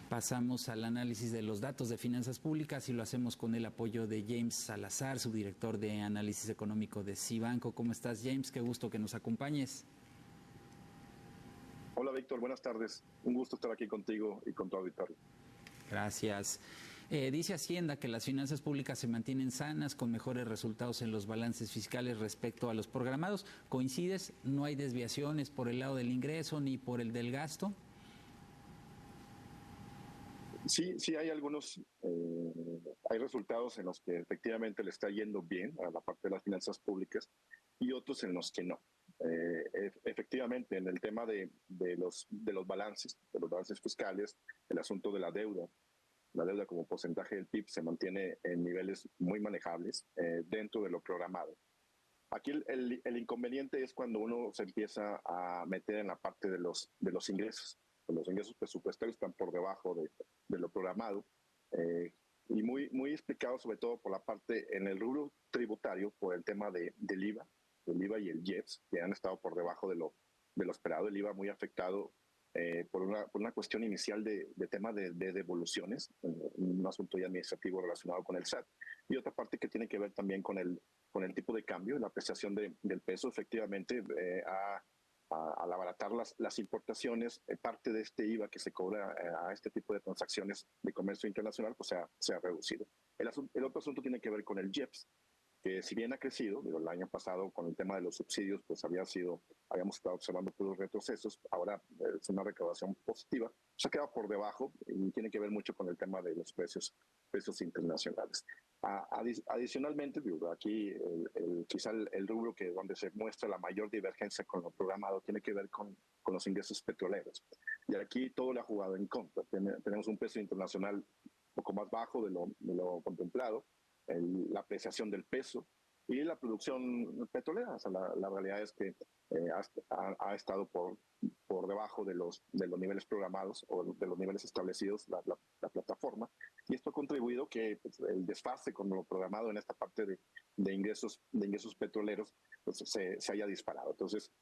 Pasamos al análisis de los datos de finanzas públicas y lo hacemos con el apoyo de James Salazar, subdirector de análisis económico de Cibanco. ¿Cómo estás, James? Qué gusto que nos acompañes. Hola, Víctor. Buenas tardes. Un gusto estar aquí contigo y con tu auditorio. Gracias. Dice Hacienda que las finanzas públicas se mantienen sanas, con mejores resultados en los balances fiscales respecto a los programados. ¿Coincides? ¿No hay desviaciones por el lado del ingreso ni por el del gasto? Sí hay hay resultados en los que efectivamente le está yendo bien a la parte de las finanzas públicas y otros en los que no. Efectivamente, en el tema de los balances fiscales, el asunto de la deuda como porcentaje del PIB se mantiene en niveles muy manejables dentro de lo programado. Aquí el inconveniente es cuando uno se empieza a meter en la parte de los ingresos. Los ingresos presupuestarios están por debajo de lo programado eh, y muy explicado sobre todo por la parte en el rubro tributario por el tema del IVA y el IEPS, que han estado por debajo de lo esperado. El IVA muy afectado por una cuestión inicial de tema de devoluciones, un asunto ya administrativo relacionado con el SAT, y otra parte que tiene que ver también con el tipo de cambio, la apreciación del peso. Efectivamente, al abaratar las importaciones, parte de este IVA que se cobra a este tipo de transacciones de comercio internacional, pues se ha reducido. El otro asunto tiene que ver con el IEPS, que si bien ha crecido, digo, el año pasado con el tema de los subsidios, pues habíamos estado observando puros retrocesos, ahora es una recaudación positiva, se ha quedado por debajo y tiene que ver mucho con el tema de los precios internacionales. Adicionalmente, digo, aquí quizá el rubro donde se muestra la mayor divergencia con lo programado tiene que ver con los ingresos petroleros. Y aquí todo le ha jugado en contra. Tenemos un precio internacional un poco más bajo de lo contemplado, la apreciación del peso y la producción petrolera. O sea, la realidad es que ha estado por debajo de los niveles programados o de los niveles establecidos la plataforma, y esto ha contribuido que pues, el desfase con lo programado en esta parte de ingresos petroleros pues, se haya disparado. Entonces,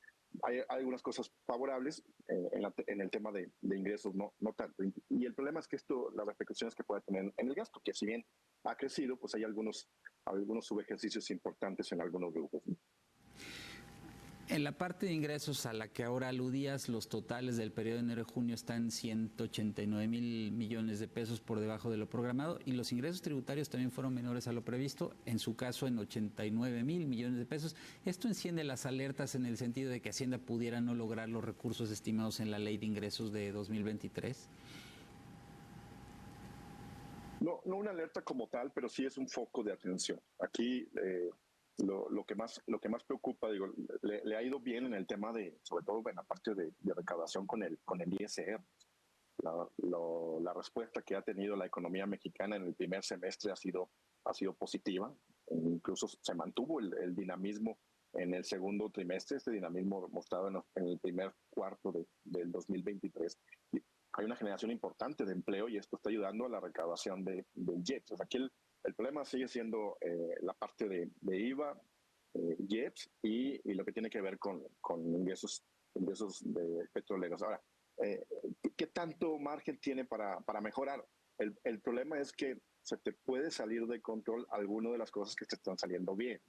hay algunas cosas favorables en el tema de ingresos, no tanto. Y el problema es que las repercusiones que puede tener en el gasto, que si bien ha crecido, pues hay algunos subejercicios importantes en algunos grupos. En la parte de ingresos a la que ahora aludías, los totales del periodo de enero y junio están 189,000 millones de pesos por debajo de lo programado, y los ingresos tributarios también fueron menores a lo previsto, en su caso en 89,000 millones de pesos. ¿Esto enciende las alertas en el sentido de que Hacienda pudiera no lograr los recursos estimados en la Ley de Ingresos de 2023? No una alerta como tal, pero sí es un foco de atención. Aquí lo que más preocupa, digo, le ha ido bien en el tema sobre todo en la parte de recaudación con el ISR. La respuesta que ha tenido la economía mexicana en el primer semestre ha sido positiva. Incluso se mantuvo el dinamismo en el segundo trimestre, este dinamismo mostrado en el primer cuarto del 2023. Y hay una generación importante de empleo y esto está ayudando a la recaudación del IEPS. O sea, aquí el problema sigue siendo la parte de IVA, IEPS y lo que tiene que ver con ingresos de petroleros. Ahora, ¿qué tanto margen tiene para mejorar? El problema es que se te puede salir de control alguna de las cosas que te están saliendo bien.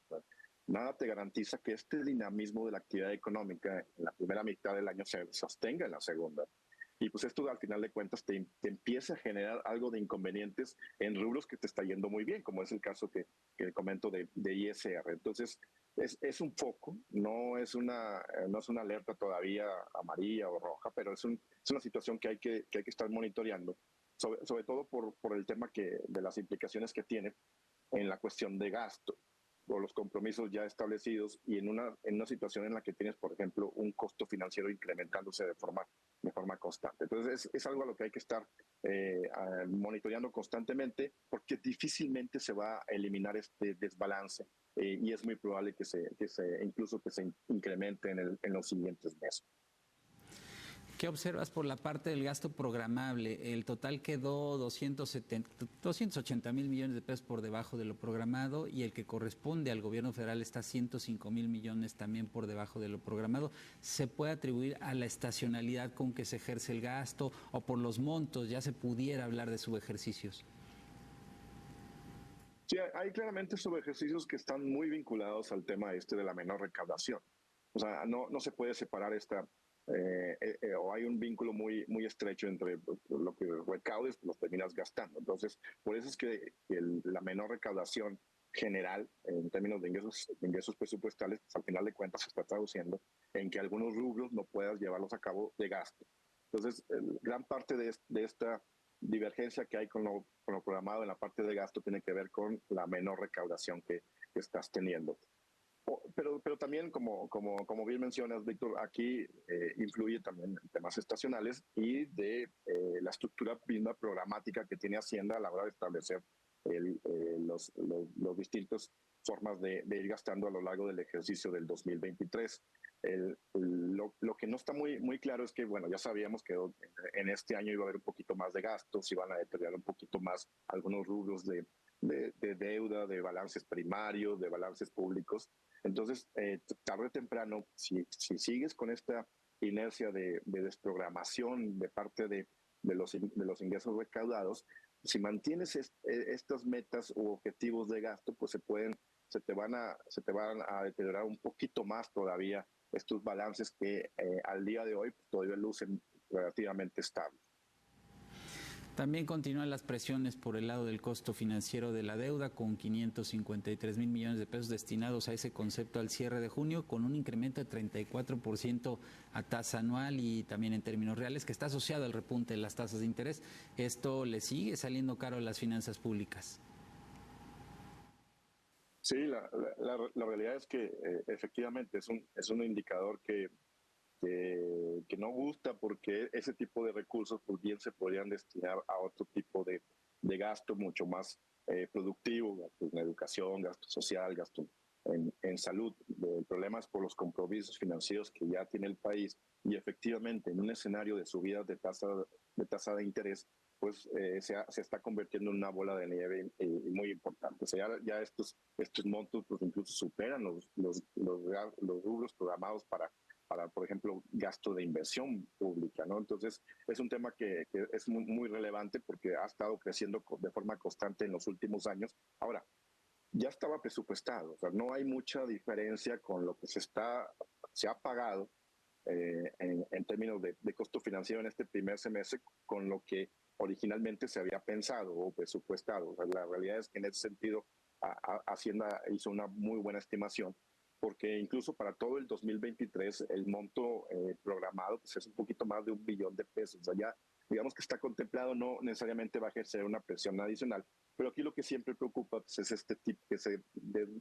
Nada te garantiza que este dinamismo de la actividad económica en la primera mitad del año se sostenga en la segunda. Y pues esto al final de cuentas te empieza a generar algo de inconvenientes en rubros que te está yendo muy bien, como es el caso que comento de ISR. Entonces, es un foco, no es una alerta todavía amarilla o roja, pero es una situación que hay que estar monitoreando, sobre todo por el tema de las implicaciones que tiene en la cuestión de gasto o los compromisos ya establecidos y en una situación en la que tienes, por ejemplo, un costo financiero incrementándose de forma constante. Entonces, es algo a lo que hay que estar monitoreando constantemente porque difícilmente se va a eliminar este desbalance y es muy probable que incluso se incremente en los siguientes meses. ¿Qué observas por la parte del gasto programable? El total quedó 280 mil millones de pesos por debajo de lo programado y el que corresponde al gobierno federal está 105 mil millones también por debajo de lo programado. ¿Se puede atribuir a la estacionalidad con que se ejerce el gasto o por los montos? Ya se pudiera hablar de subejercicios. Sí, hay claramente subejercicios que están muy vinculados al tema de la menor recaudación. O sea, no se puede separar o hay un vínculo muy estrecho entre lo que recaudes, pues lo terminas gastando. Entonces, por eso es que la menor recaudación general en términos de ingresos presupuestales, pues al final de cuentas se está traduciendo en que algunos rubros no puedas llevarlos a cabo de gasto. Entonces, gran parte de esta divergencia que hay con lo programado en la parte de gasto tiene que ver con la menor recaudación que estás teniendo. Pero también, como bien mencionas, Víctor, aquí influye también temas estacionales y de la estructura misma programática que tiene Hacienda a la hora de establecer los distintos formas de ir gastando a lo largo del ejercicio del 2023. Lo que no está muy claro es que, bueno, ya sabíamos que en este año iba a haber un poquito más de gastos, iban a deteriorar un poquito más algunos rubros de deuda, de balances primarios, de balances públicos. Entonces, tarde o temprano, si sigues con esta inercia de desprogramación de parte de los ingresos recaudados, si mantienes estas metas u objetivos de gasto, pues se te van a deteriorar un poquito más todavía estos balances que al día de hoy pues, todavía lucen relativamente estables. También continúan las presiones por el lado del costo financiero de la deuda, con 553 mil millones de pesos destinados a ese concepto al cierre de junio, con un incremento de 34% a tasa anual y también en términos reales, que está asociado al repunte de las tasas de interés. ¿Esto le sigue saliendo caro a las finanzas públicas? Sí, la realidad es que efectivamente es un indicador que no gusta porque ese tipo de recursos pues bien se podrían destinar a otro tipo de gasto mucho más productivo, gasto en educación, gasto social, gasto en salud. El problema es por los compromisos financieros que ya tiene el país y efectivamente en un escenario de subidas de tasa de interés, pues se está convirtiendo en una bola de nieve muy importante. O sea, ya estos montos pues incluso superan los rubros programados para, por ejemplo, gasto de inversión pública, ¿no? Entonces, es un tema que es muy relevante porque ha estado creciendo de forma constante en los últimos años. Ahora, ya estaba presupuestado, o sea, no hay mucha diferencia con lo que se ha pagado en términos de costo financiero en este primer semestre con lo que originalmente se había pensado o presupuestado. O sea, la realidad es que en ese sentido Hacienda hizo una muy buena estimación porque incluso para todo el 2023 el monto programado pues, es un poquito más de 1 billón de pesos. O sea, ya digamos que está contemplado, no necesariamente va a ejercer una presión adicional, pero aquí lo que siempre preocupa pues, es este tipo que se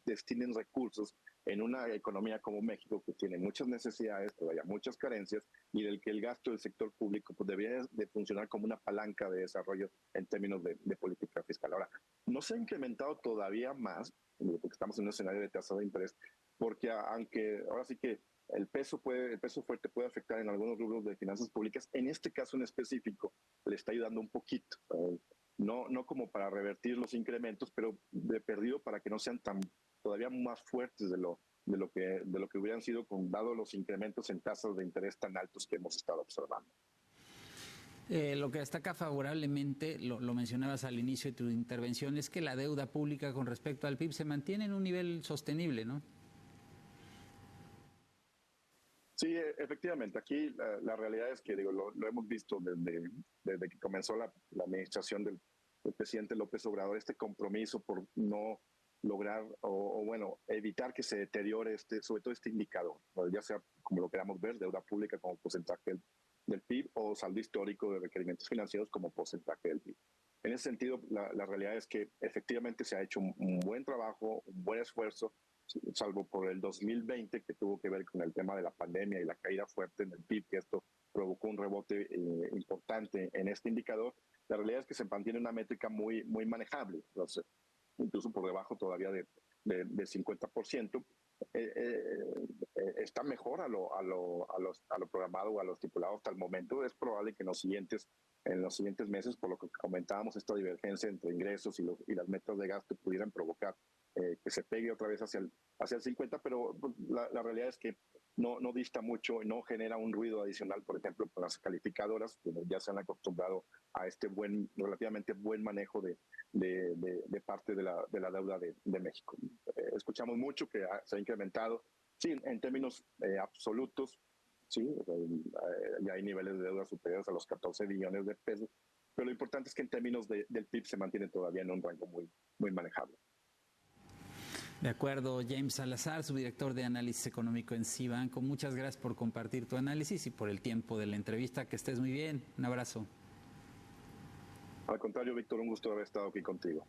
destinen recursos en una economía como México que tiene muchas necesidades, todavía muchas carencias y del que el gasto del sector público pues, debería de funcionar como una palanca de desarrollo en términos de política fiscal. Ahora, no se ha incrementado todavía más, porque estamos en un escenario de tasa de interés, porque aunque ahora sí que el peso fuerte puede afectar en algunos rubros de finanzas públicas, en este caso en específico le está ayudando un poquito. No como para revertir los incrementos, pero de perdido para que no sean tan todavía más fuertes de lo que hubieran sido dado los incrementos en tasas de interés tan altos que hemos estado observando. Lo que destaca favorablemente, lo mencionabas al inicio de tu intervención, es que la deuda pública con respecto al PIB se mantiene en un nivel sostenible, ¿no? Sí, efectivamente. Aquí la realidad es que digo, lo hemos visto desde que comenzó la administración del presidente López Obrador, este compromiso por no lograr o bueno, evitar que se deteriore sobre todo este indicador, ¿no? Ya sea como lo queramos ver, deuda pública como porcentaje del PIB o saldo histórico de requerimientos financieros como porcentaje del PIB. En ese sentido, la realidad es que efectivamente se ha hecho un buen trabajo, un buen esfuerzo, salvo por el 2020 que tuvo que ver con el tema de la pandemia y la caída fuerte en el PIB, que esto provocó un rebote importante en este indicador. La realidad es que se mantiene una métrica muy manejable, entonces, incluso por debajo todavía del 50%, está mejor a lo programado o a lo estipulado hasta el momento. Es probable que en los siguientes meses, por lo que comentábamos, esta divergencia entre ingresos y las metas de gasto pudieran provocar que se pegue otra vez hacia el 50, pero la realidad es que no dista mucho y no genera un ruido adicional, por ejemplo, con las calificadoras, que ya se han acostumbrado a este relativamente buen manejo de parte de la deuda de México. Escuchamos mucho que se ha incrementado, sí, en términos absolutos, sí, ya hay niveles de deuda superiores a los 14 billones de pesos, pero lo importante es que en términos del PIB se mantiene todavía en un rango muy manejable. De acuerdo, James Salazar, subdirector de análisis económico en Cibanco. Muchas gracias por compartir tu análisis y por el tiempo de la entrevista. Que estés muy bien. Un abrazo. Al contrario, Víctor, un gusto haber estado aquí contigo.